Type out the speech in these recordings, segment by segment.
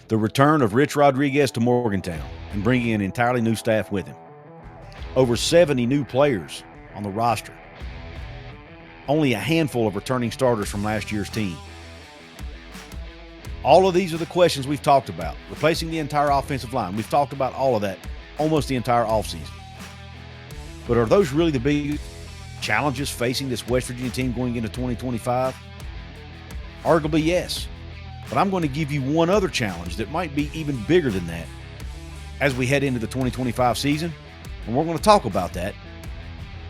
The return of Rich Rodriguez to Morgantown and bringing an entirely new staff with him. Over 70 new players on the roster. Only a handful of returning starters from last year's team. All of these are the questions we've talked about. Replacing the entire offensive line. We've talked about all of that almost the entire offseason. But are those really the big challenges facing this West Virginia team going into 2025? Arguably, yes. But I'm going to give you one other challenge that might be even bigger than that as we head into the 2025 season. And we're going to talk about that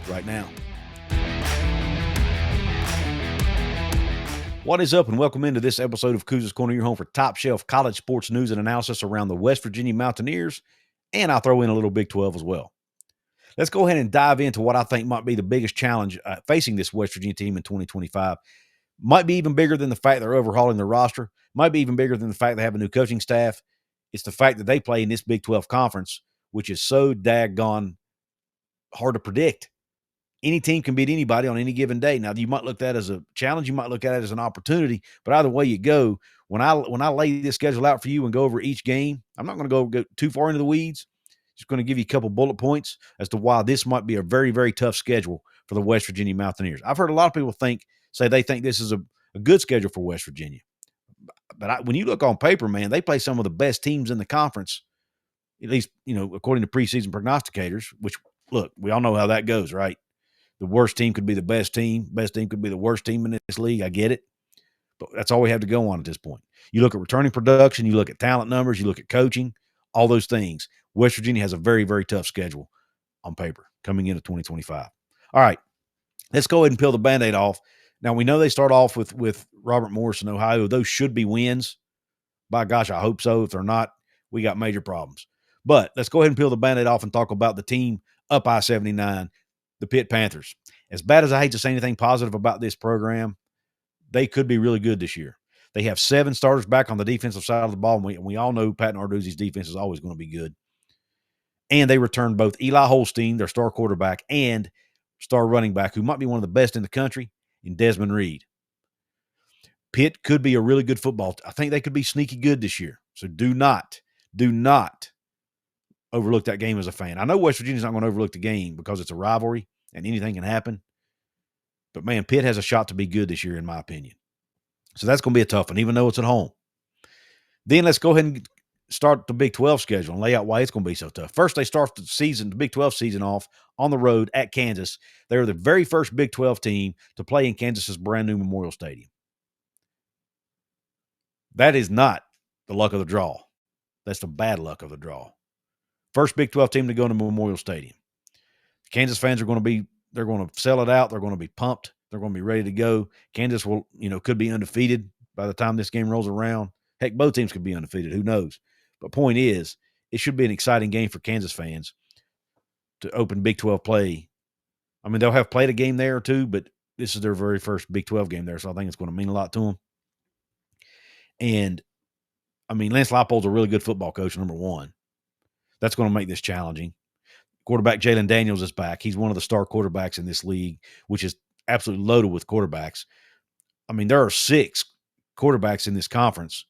right now. What is up, and welcome into this episode of Couz's Corner, your home for top shelf college sports news and analysis around the West Virginia Mountaineers, and I'll throw in a little Big 12 as well. Let's go ahead and dive into what I think might be the biggest challenge facing this West Virginia team in 2025. Might be even bigger than the fact they're overhauling their roster. Might be even bigger than the fact they have a new coaching staff. It's the fact that they play in this Big 12 conference, which is so daggone hard to predict. Any team can beat anybody on any given day. Now, you might look at that as a challenge. You might look at it as an opportunity. But either way you go, when I lay this schedule out for you and go over each game, I'm not going to go too far into the weeds. Just going to give you a couple bullet points as to why this might be a very, very tough schedule for the West Virginia Mountaineers. I've heard a lot of people say they think this is a good schedule for West Virginia. But when you look on paper, man, they play some of the best teams in the conference, at least, according to preseason prognosticators, which, look, we all know how that goes, right? The worst team could be the best team. Best team could be the worst team in this league. I get it. But that's all we have to go on at this point. You look at returning production, you look at talent numbers, you look at coaching, all those things. West Virginia has a very, very tough schedule on paper coming into 2025. All right, let's go ahead and peel the Band-Aid off. Now, we know they start off with Robert Morris in Ohio. Those should be wins. By gosh, I hope so. If they're not, we got major problems. But let's go ahead and peel the Band-Aid off and talk about the team up I-79, the Pitt Panthers. As bad as I hate to say anything positive about this program, they could be really good this year. They have 7 starters back on the defensive side of the ball, and we all know Pat Narduzzi's defense is always going to be good. And they returned both Eli Holstein, their star quarterback, and star running back, who might be one of the best in the country, in Desmond Reed. Pitt could be a really good football. I think they could be sneaky good this year. So do not overlook that game as a fan. I know West Virginia's not going to overlook the game because it's a rivalry and anything can happen. But, man, Pitt has a shot to be good this year, in my opinion. So that's going to be a tough one, even though it's at home. Then let's go ahead and start the Big 12 schedule and lay out why it's going to be so tough. First, they start the Big 12 season off on the road at Kansas. They were the very first Big 12 team to play in Kansas's brand new Memorial Stadium. That is not the luck of the draw. That's the bad luck of the draw. First Big 12 team to go to Memorial Stadium. Kansas fans are going to they're going to sell it out. They're going to be pumped. They're going to be ready to go. Kansas will, could be undefeated by the time this game rolls around. Heck, both teams could be undefeated. Who knows? But point is, it should be an exciting game for Kansas fans to open Big 12 play. I mean, they'll have played a game there or two, but this is their very first Big 12 game there, so I think it's going to mean a lot to them. And, I mean, Lance Leipold's a really good football coach, number one. That's going to make this challenging. Quarterback Jalen Daniels is back. He's one of the star quarterbacks in this league, which is absolutely loaded with quarterbacks. I mean, there are 6 quarterbacks in this conference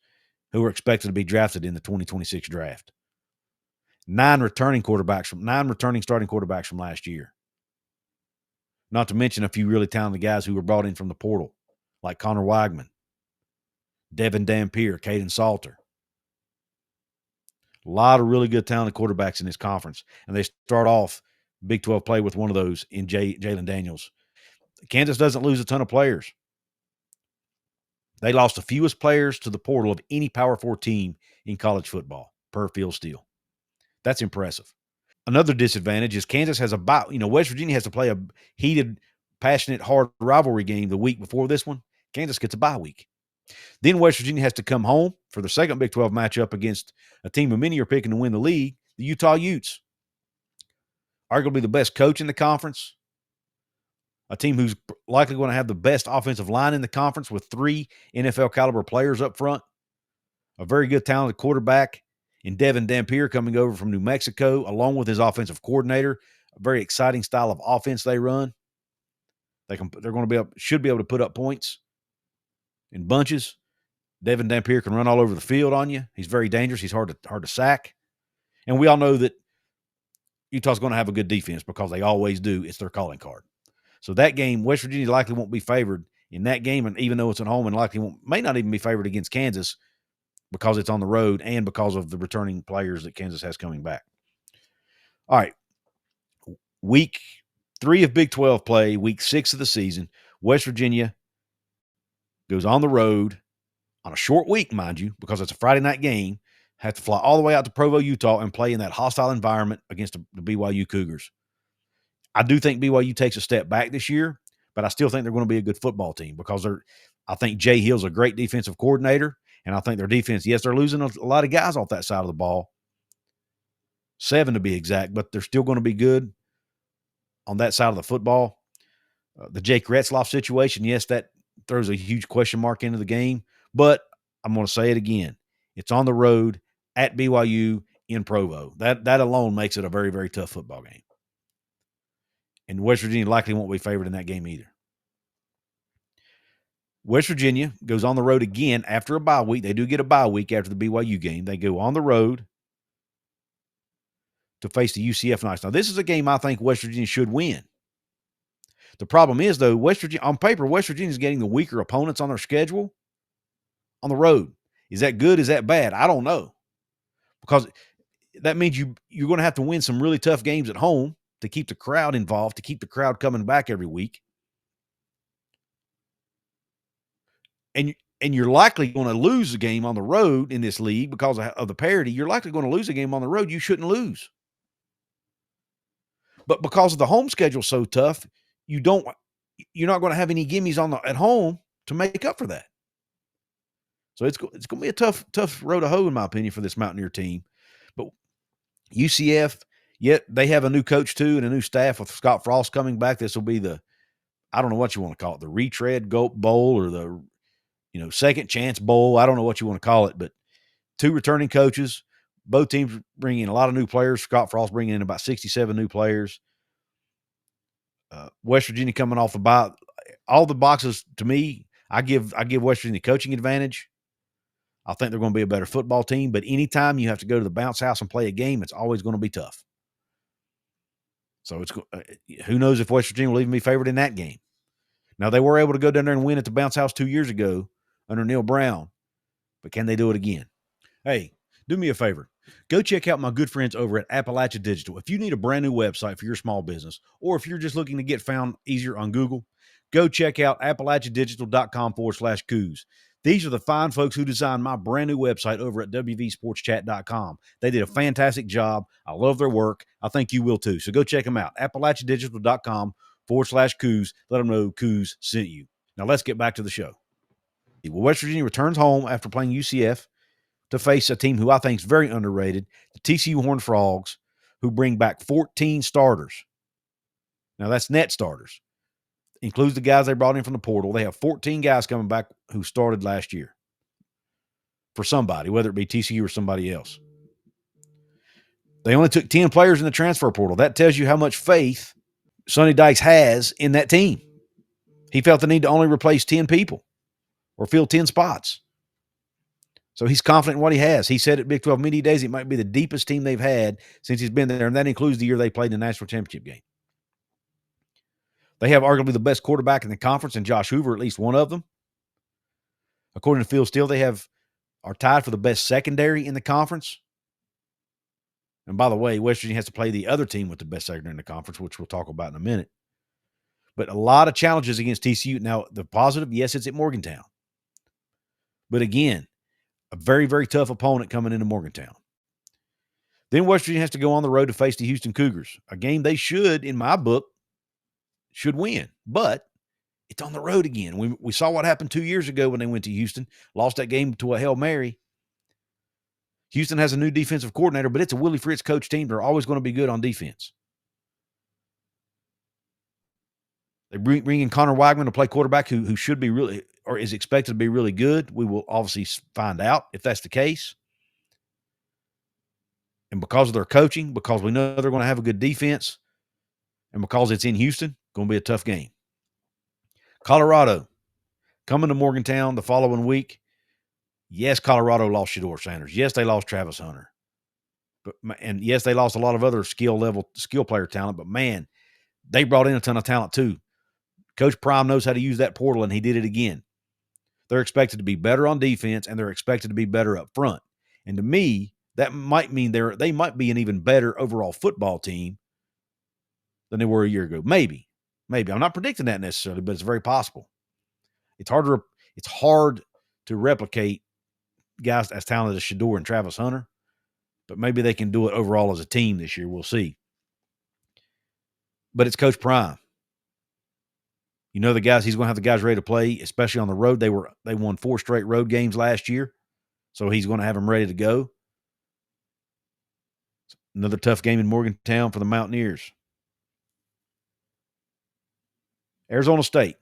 who are expected to be drafted in the 2026 draft. 9 returning starting quarterbacks from last year. Not to mention a few really talented guys who were brought in from the portal, like Connor Weigman, Devin Dampier, Caden Salter. A lot of really good talented quarterbacks in this conference. And they start off Big 12 play with one of those in Jalen Daniels. Kansas doesn't lose a ton of players. They lost the fewest players to the portal of any Power 4 team in college football per Field Steel. That's impressive. Another disadvantage is Kansas has West Virginia has to play a heated, passionate, hard rivalry game the week before this one. Kansas gets a bye week. Then West Virginia has to come home for the second Big 12 matchup against a team who many are picking to win the league, the Utah Utes. Arguably the best coach in the conference. A team who's likely going to have the best offensive line in the conference with 3 NFL-caliber players up front. A very good, talented quarterback in Devin Dampier coming over from New Mexico, along with his offensive coordinator. A very exciting style of offense they run. Should be able to put up points in bunches. Devin Dampier can run all over the field on you. He's very dangerous. He's hard to sack. And we all know that Utah's going to have a good defense because they always do. It's their calling card. So that game, West Virginia likely won't be favored in that game, and even though it's at home, and likely may not even be favored against Kansas because it's on the road and because of the returning players that Kansas has coming back. All right. Week 3 of Big 12 play, week 6 of the season, West Virginia goes on the road on a short week, mind you, because it's a Friday night game, have to fly all the way out to Provo, Utah, and play in that hostile environment against the BYU Cougars. I do think BYU takes a step back this year, but I still think they're going to be a good football team because I think Jay Hill's a great defensive coordinator, and I think their defense, yes, they're losing a lot of guys off that side of the ball, 7 to be exact, but they're still going to be good on that side of the football. The Jake Retzloff situation, yes, that throws a huge question mark into the game, but I'm going to say it again. It's on the road at BYU in Provo. That alone makes it a very, very tough football game. And West Virginia likely won't be favored in that game either. West Virginia goes on the road again after a bye week. They do get a bye week after the BYU game. They go on the road to face the UCF Knights. Now, this is a game I think West Virginia should win. The problem is, though, West Virginia, on paper, West Virginia is getting the weaker opponents on their schedule on the road. Is that good? Is that bad? I don't know. Because that means you're going to have to win some really tough games at home to keep the crowd involved, to keep the crowd coming back every week. And you're likely going to lose a game on the road in this league because of the parity. You're likely going to lose a game on the road you shouldn't lose. But because of the home schedule so tough, you're not going to have any gimmies at home to make up for that. So it's going to be a tough road to hoe, in my opinion, for this Mountaineer team. But UCF, yet they have a new coach too and a new staff with Scott Frost coming back. This will be I don't know what you want to call it, the retread bowl or the second chance bowl. I don't know what you want to call it, but 2 returning coaches. Both teams bring in a lot of new players. Scott Frost bringing in about 67 new players. West Virginia coming off the bye. All the boxes, to me, I give West Virginia coaching advantage. I think they're going to be a better football team, but anytime you have to go to the bounce house and play a game, it's always going to be tough. So who knows if West Virginia will even be favored in that game. Now, they were able to go down there and win at the bounce house 2 years ago under Neil Brown, but can they do it again? Hey, do me a favor. Go check out my good friends over at Appalachia Digital. If you need a brand new website for your small business, or if you're just looking to get found easier on Google, go check out AppalachiaDigital.com/Couz. These are the fine folks who designed my brand new website over at WVSportsChat.com. They did a fantastic job. I love their work. I think you will too. So go check them out. AppalachiaDigital.com/Couz. Let them know Couz sent you. Now let's get back to the show. Well, West Virginia returns home after playing UCF to face a team who I think is very underrated, the TCU Horned Frogs, who bring back 14 starters. Now, that's net starters. Includes the guys they brought in from the portal. They have 14 guys coming back who started last year for somebody, whether it be TCU or somebody else. They only took 10 players in the transfer portal. That tells you how much faith Sonny Dykes has in that team. He felt the need to only replace 10 people or fill 10 spots. So he's confident in what he has. He said at Big 12 Media Days it might be the deepest team they've had since he's been there, and that includes the year they played in the national championship game. They have arguably the best quarterback in the conference, and Josh Hoover, at least one of them. According to Phil Steele, they are tied for the best secondary in the conference. And by the way, West Virginia has to play the other team with the best secondary in the conference, which we'll talk about in a minute. But a lot of challenges against TCU. Now, the positive, yes, it's at Morgantown. But again, a very, very tough opponent coming into Morgantown. Then West Virginia has to go on the road to face the Houston Cougars, a game they should, in my book, should win. But it's on the road again. We saw what happened 2 years ago when they went to Houston, lost that game to a Hail Mary. Houston has a new defensive coordinator, but it's a Willie Fritz coach team. They're always going to be good on defense. They bring in Connor Weigman to play quarterback who should be really, or is expected to be really good. We will obviously find out if that's the case. And because of their coaching, because we know they're going to have a good defense, and because it's in Houston, going to be a tough game. Colorado, coming to Morgantown the following week. Yes, Colorado lost Shedeur Sanders. Yes, they lost Travis Hunter. And yes, they lost a lot of other skill player talent. But, man, they brought in a ton of talent too. Coach Prime knows how to use that portal, and he did it again. They're expected to be better on defense, and they're expected to be better up front. And to me, that might mean they might be an even better overall football team than they were a year ago. Maybe. I'm not predicting that necessarily, but it's very possible. It's hard to replicate guys as talented as Shedeur and Travis Hunter, but maybe they can do it overall as a team this year. We'll see. But it's Coach Prime. You know, he's going to have the guys ready to play, especially on the road. They won 4 straight road games last year, so he's going to have them ready to go. Another tough game in Morgantown for the Mountaineers. Arizona State.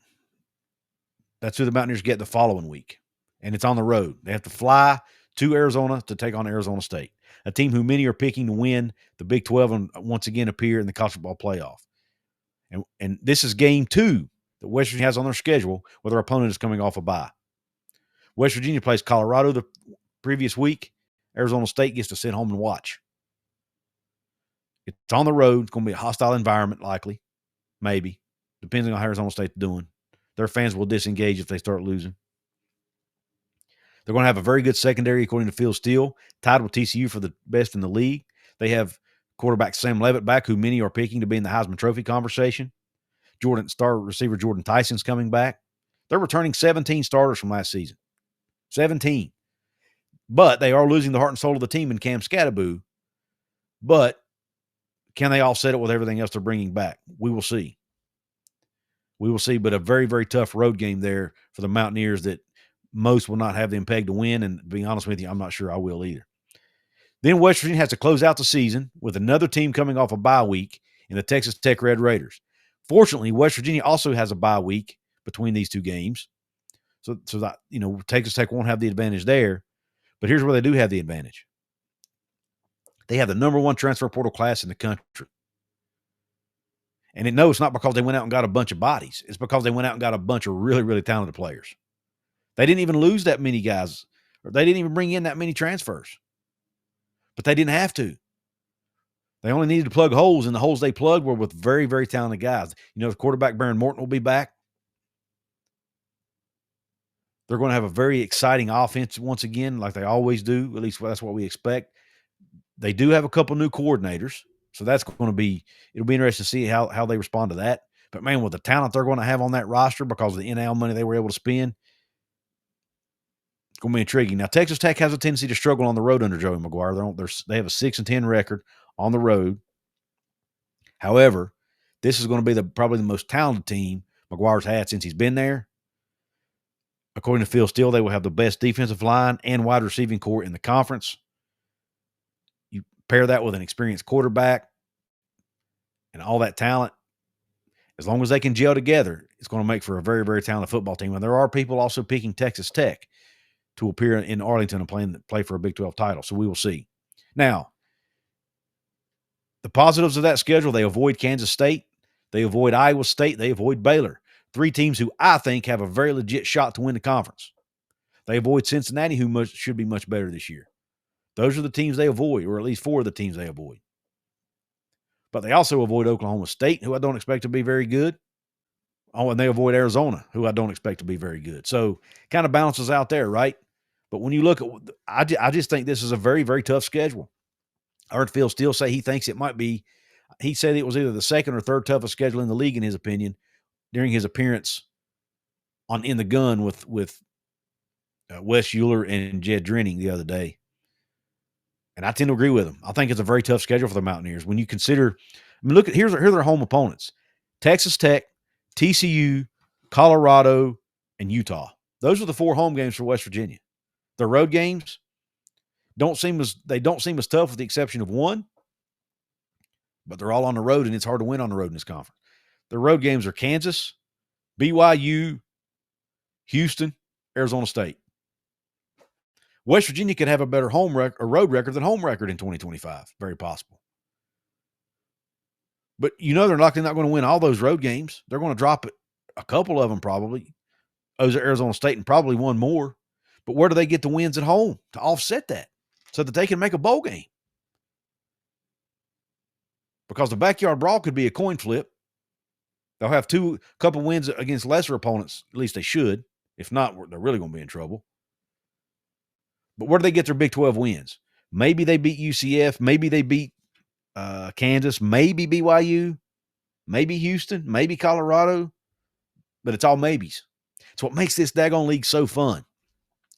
That's who the Mountaineers get the following week, and it's on the road. They have to fly to Arizona to take on Arizona State, a team who many are picking to win the Big 12 and once again appear in the college football playoff. And this is game 2 that West Virginia has on their schedule where their opponent is coming off a bye. West Virginia plays Colorado the previous week. Arizona State gets to sit home and watch. It's on the road. It's going to be a hostile environment, likely, maybe, depending on how Arizona State's doing. Their fans will disengage if they start losing. They're going to have a very good secondary, according to Phil Steele, tied with TCU for the best in the league. They have quarterback Sam Levitt back, who many are picking to be in the Heisman Trophy conversation. Star receiver Jordan Tyson's coming back. They're returning 17 starters from last season. 17. But they are losing the heart and soul of the team in Cam Scattaboo. But can they offset it with everything else they're bringing back? We will see. But a very, very tough road game there for the Mountaineers that most will not have them pegged to win. And to be honest with you, I'm not sure I will either. Then West Virginia has to close out the season with another team coming off a bye week in the Texas Tech Red Raiders. Fortunately, West Virginia also has a bye week between these two games. So that, Texas Tech won't have the advantage there. But here's where they do have the advantage. They have the number 1 transfer portal class in the country. And it's not because they went out and got a bunch of bodies. It's because they went out and got a bunch of really, really talented players. They didn't even lose that many guys, or they didn't even bring in that many transfers. But they didn't have to. They only needed to plug holes, and the holes they plugged were with very, very talented guys. The quarterback Baron Morton will be back. They're going to have a very exciting offense once again, like they always do. At least that's what we expect. They do have a couple new coordinators, so that's going to be – it'll be interesting to see how they respond to that. But, man, with the talent they're going to have on that roster because of the NIL money they were able to spend, it's going to be intriguing. Now, Texas Tech has a tendency to struggle on the road under Joey McGuire. They have a 6-10 record on the road. However, this is going to be probably the most talented team McGuire's had since he's been there. According to Phil Steele, they will have the best defensive line and wide receiving core in the conference. You pair that with an experienced quarterback and all that talent, as long as they can gel together, it's going to make for a very, very talented football team. And there are people also picking Texas Tech to appear in Arlington and play for a Big 12 title. So we will see. Now, the positives of that schedule, they avoid Kansas State, they avoid Iowa State, they avoid Baylor. 3 teams who I think have a very legit shot to win the conference. They avoid Cincinnati, who should be much better this year. Those are the teams they avoid, or at least 4 of the teams they avoid. But they also avoid Oklahoma State, who I don't expect to be very good. Oh, and they avoid Arizona, who I don't expect to be very good. So kind of balances out there, right? But when you look at – I just think this is a very, very tough schedule. I heard Phil Steele say he thinks it might be – he said it was either the second or third toughest schedule in the league, in his opinion, during his appearance on In the Gun with Wes Euler and Jed Drenning the other day. And I tend to agree with him. I think it's a very tough schedule for the Mountaineers. When you consider – here are their home opponents. Texas Tech, TCU, Colorado, and Utah. Those are the 4 home games for West Virginia. Their road games don't seem as tough with the exception of one, but they're all on the road, and it's hard to win on the road in this conference. Their road games are Kansas, BYU, Houston, Arizona State. West Virginia could have a better road record than home record in 2025. Very possible. But they're likely not going to win all those road games. They're going to drop a couple of them probably. Those are Arizona State and probably one more. But where do they get the wins at home to offset that so that they can make a bowl game? Because the backyard brawl could be a coin flip. They'll have couple wins against lesser opponents. At least they should. If not, they're really going to be in trouble. But where do they get their Big 12 wins? Maybe they beat UCF. Maybe they beat Kansas. Maybe BYU. Maybe Houston. Maybe Colorado. But it's all maybes. It's what makes this daggone league so fun.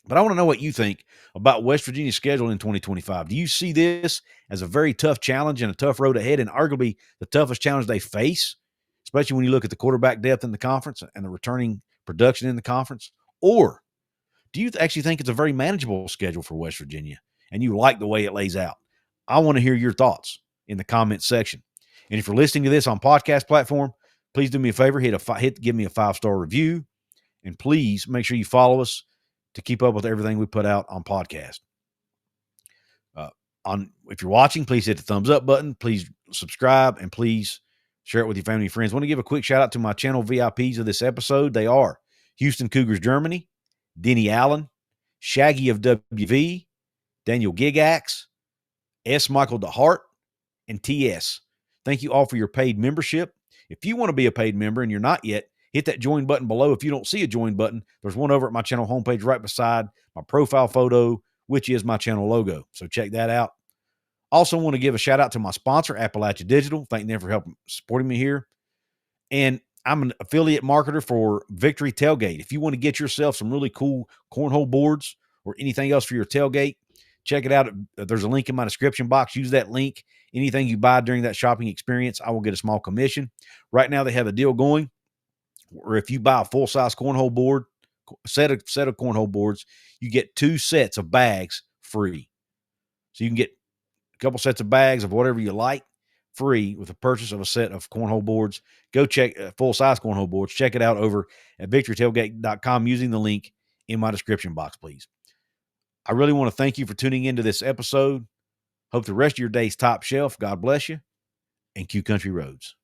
But I want to know what you think about West Virginia's schedule in 2025. Do you see this as a very tough challenge and a tough road ahead, and arguably the toughest challenge they face, especially when you look at the quarterback depth in the conference and the returning production in the conference? Or do you actually think it's a very manageable schedule for West Virginia and you like the way it lays out? I want to hear your thoughts in the comments section. And if you're listening to this on podcast platform, please do me a favor, give me a 5-star review, and please make sure you follow us to keep up with everything we put out on podcast. If you're watching, please hit the thumbs up button. Please subscribe, and please share it with your family and friends. I want to give a quick shout out to my channel VIPs of this episode. They are Houston Cougars Germany, Denny Allen, Shaggy of WV, Daniel Gigax, S. Michael DeHart, and TS. Thank you all for your paid membership. If you want to be a paid member and you're not yet, hit that join button below. If you don't see a join button, there's one over at my channel homepage right beside my profile photo, which is my channel logo. So check that out. Also want to give a shout out to my sponsor, Appalachia Digital. Thank them for helping supporting me here. And I'm an affiliate marketer for Victory Tailgate. If you want to get yourself some really cool cornhole boards or anything else for your tailgate, check it out. There's a link in my description box. Use that link. Anything you buy during that shopping experience, I will get a small commission. Right now, they have a deal going where if you buy a full-size cornhole board, set of cornhole boards, you get 2 sets of bags free. So you can get a couple sets of bags of whatever you like free with the purchase of a set of cornhole boards. Go check full-size cornhole boards. Check it out over at victorytailgate.com using the link in my description box, please. I really want to thank you for tuning into this episode. Hope the rest of your day's top shelf. God bless you, and Q Country Roads.